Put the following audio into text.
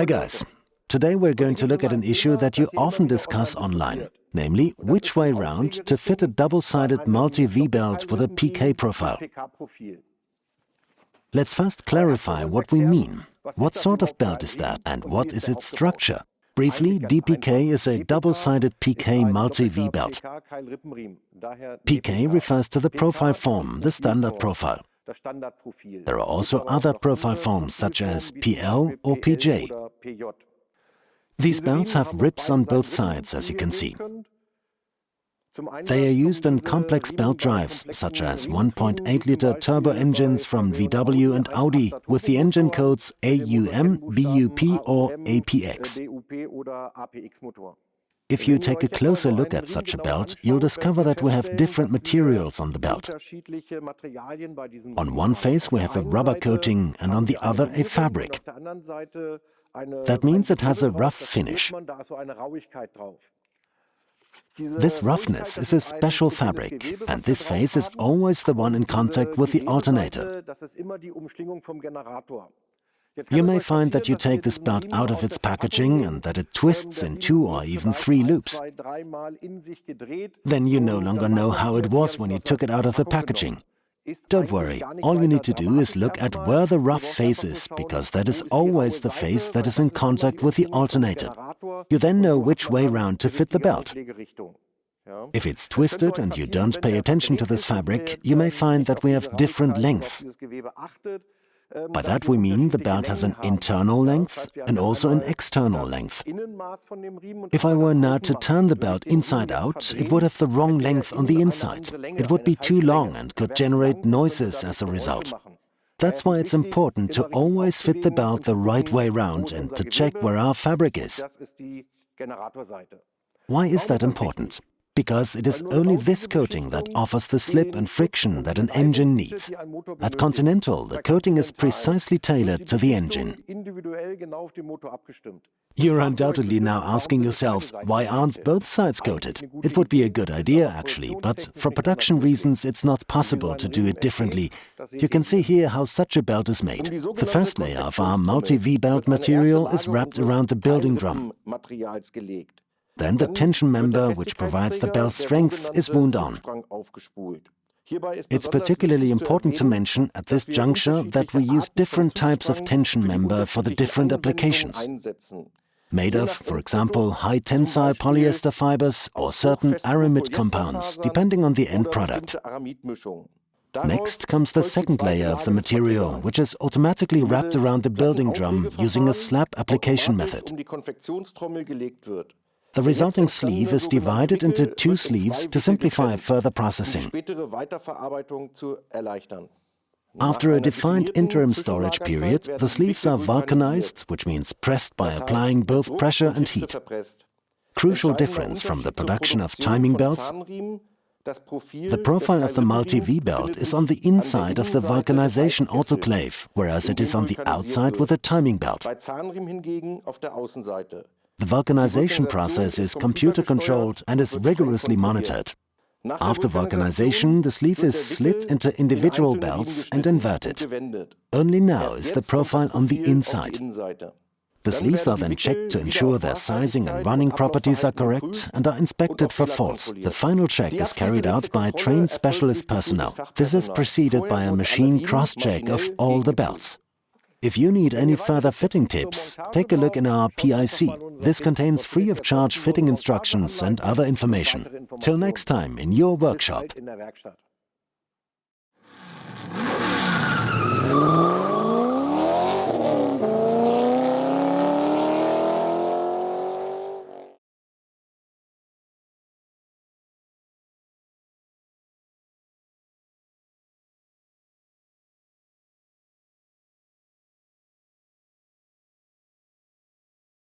Hi guys! Today we're going to look at an issue that you often discuss online, namely which way round to fit a double-sided multi-V belt with a PK profile. Let's first clarify what we mean. What sort of belt is that and what is its structure? Briefly, DPK is a double-sided PK multi-V belt. PK refers to the profile form, the standard profile. There are also other profile forms such as PL or PJ. These belts have ribs on both sides, as you can see. They are used in complex belt drives, such as 1.8-liter turbo engines from VW and Audi, with the engine codes AUM, BUP or APX. If you take a closer look at such a belt, you'll discover that we have different materials on the belt. On one face we have a rubber coating and on the other a fabric. That means it has a rough finish. This roughness is a special fabric, and this face is always the one in contact with the alternator. You may find that you take this belt out of its packaging and that it twists in 2 or even 3 loops. Then you no longer know how it was when you took it out of the packaging. Don't worry, all you need to do is look at where the rough face is, because that is always the face that is in contact with the alternator. You then know which way round to fit the belt. If it's twisted and you don't pay attention to this fabric, you may find that we have different lengths. By that we mean the belt has an internal length and also an external length. If I were now to turn the belt inside out, it would have the wrong length on the inside. It would be too long and could generate noises as a result. That's why it's important to always fit the belt the right way round and to check where our fabric is. Why is that important? Because it is only this coating that offers the slip and friction that an engine needs. At Continental, the coating is precisely tailored to the engine. You're undoubtedly now asking yourselves, why aren't both sides coated? It would be a good idea, actually, but for production reasons it's not possible to do it differently. You can see here how such a belt is made. The first layer of our multi-V belt material is wrapped around the building drum. Then the tension member, which provides the belt strength, is wound on. It's particularly important to mention at this juncture that we use different types of tension member for the different applications. Made of, for example, high-tensile polyester fibers or certain aramid compounds, depending on the end product. Next comes the second layer of the material, which is automatically wrapped around the building drum using a slab application method. The resulting sleeve is divided into 2 sleeves to simplify further processing. After a defined interim storage period, the sleeves are vulcanized, which means pressed by applying both pressure and heat. Crucial difference from the production of timing belts: the profile of the multi-V belt is on the inside of the vulcanization autoclave, whereas it is on the outside with a timing belt. The vulcanization process is computer-controlled and is rigorously monitored. After vulcanization, the sleeve is slit into individual belts and inverted. Only now is the profile on the inside. The sleeves are then checked to ensure their sizing and running properties are correct and are inspected for faults. The final check is carried out by trained specialist personnel. This is preceded by a machine cross-check of all the belts. If you need any further fitting tips, take a look in our PIC. This contains free of charge fitting instructions and other information. Till next time in your workshop.